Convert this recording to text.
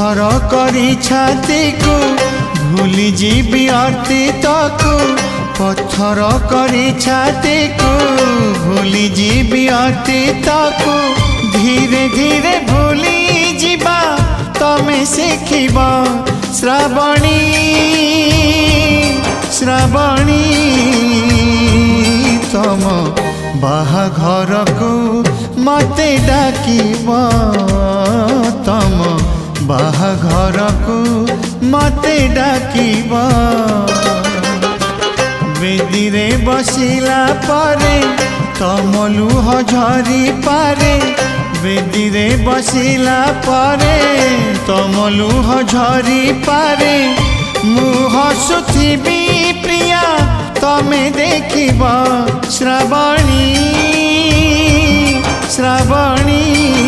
पत्थर करी छाती को भूली जीवी अतीत को पत्थर करी छाती को भूली जीवी अतीत को धीरे धीरे भूली जीवा तमे शिखिबा श्रावणी श्रावणी तम बाहाघर को मते डाकिबा तम बाहाघर को मते डाकिबा बेदी रे बसिला पारे तम लुह झरी पारे बेदी रे बसिला पारे तम लुह झरी पारे मुह सुथिबी प्रिया तमे देखिबा श्रावणी श्रावणी।